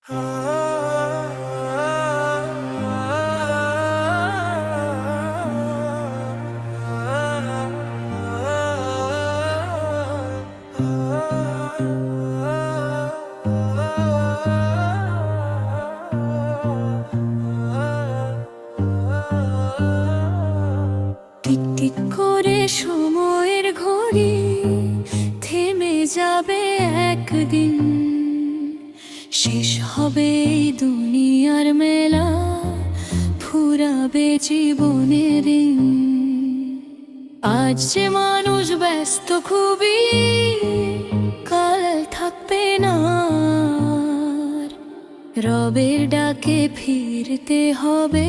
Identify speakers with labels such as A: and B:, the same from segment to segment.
A: Tick tick করে সময়ের ঘড়ি থেমে যাবে একদিন, শেষ হবে এই দুনিয়ার মেলা, ফুরাবে জীবনের ঋণ। আজ যে মানুষ ব্যস্ত খুবই, কাল থাকবে না আর। রবের ডাকে ফিরতে হবে,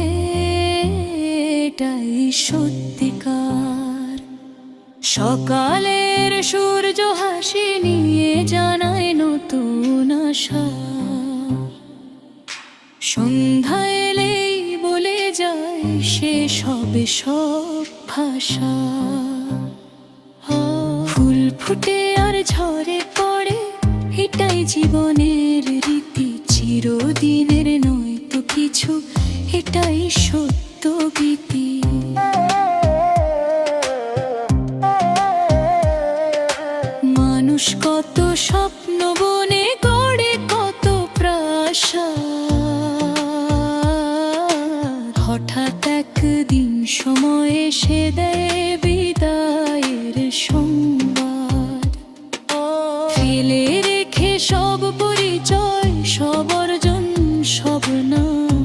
A: এটাই সত্যিকার। সকালের সূর্য হাসি নিয়ে জানায় নতুন আশা, সন্ধ্যা এলেই বলে যায় শেষ হবে সব ভাষা। ফুল ফুটে আর ঝরে পড়ে, এটাই জীবনের রীতি। চিরদিনের নয় তো কিছু, এটাই সত্য গীতি। মানুষ কত স্বপ্ন বনে গড়ে, কত প্রাসাদ। হঠাৎ একদিন সময় এসে দেয় বিদায়ের সংবাদ। ফেলে রেখে সব পরিচয়, সব অর্জন, সব নাম,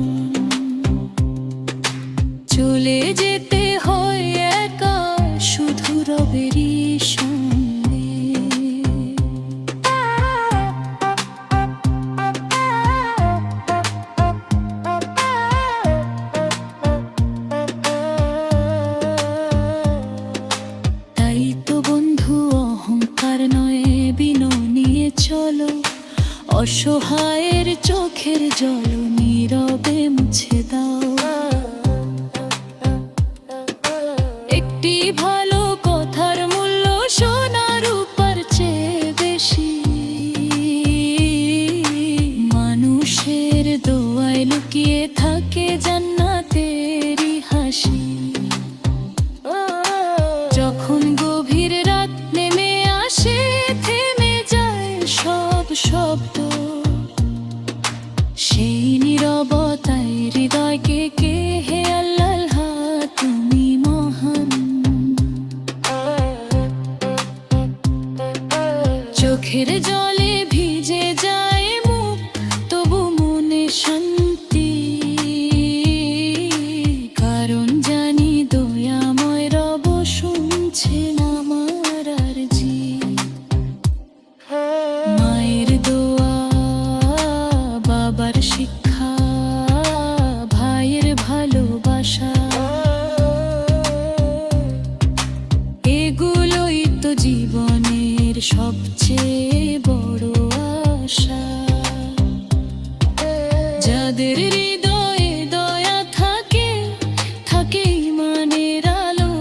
A: চলে যেতে হয় একা শুধু রবেরই সঙ্গে। তাই তো বন্ধু অহংকার নয়, বিনয় নিয়ে চলো। অসহায়ের চোখের জল নীরবে মুছে দাও। একটি ভালো কথার মূল্য সোনা রূপার চেয়ে বেশি। মানুষের দোয়ায় লুকিয়ে থাকে জান্নাতেরই হাসি। যখন গভীর রাত নেমে আসে, থেমে যায় সব শব্দ। সেই নীরবতায় হৃদয়কে কে হে আল্লাহ তুমি মহান। চোখের জলে ভিজে যায় মুখ, তবু মনে শান্তি। কারণ জানি দয়াময় রব শুনছেন আমার আরজি। মায়ের দোয়া, বাবার শিক্ষা, ভাইয়ের ভালোবাসা, এগুলোই তো জীবনের সবচেয়ে বড় আশা। যাদের হৃদয়ে দয়া থাকে, থাকে ঈমানের আলো,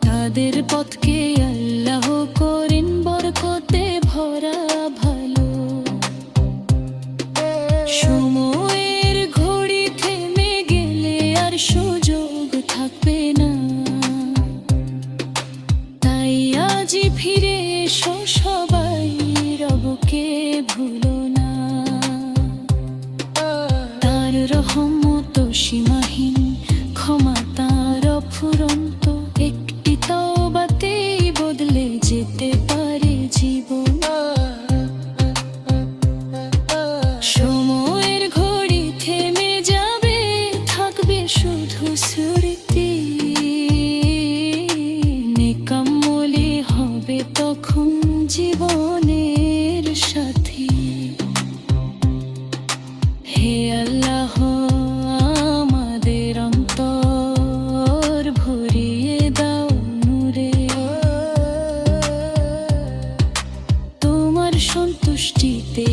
A: তাদের পথকে আল্লাহ করেন বরকতে ভরা ভালো। সময়ের ঘড়ি থেমে গেলে আর সুযোগ থাকবে না, তাই আজই ফিরে এসো সবাই, রবকে ভুলো না। তার রহমত সীমাহীন, ক্ষমা তার অফুরন্ত। একটি তওবাতেই বদলে যেতে পারে জীবন। সময়ের ঘড়ি থেমে যাবে, থাকবে শুধু স্মৃতি। নেকামলি হবে তখন জীবনের সাথী। হে আল্লাহ, আমাদের অন্তর ভরিয়ে দাও নূরে। তোমার সন্তুষ্টিতে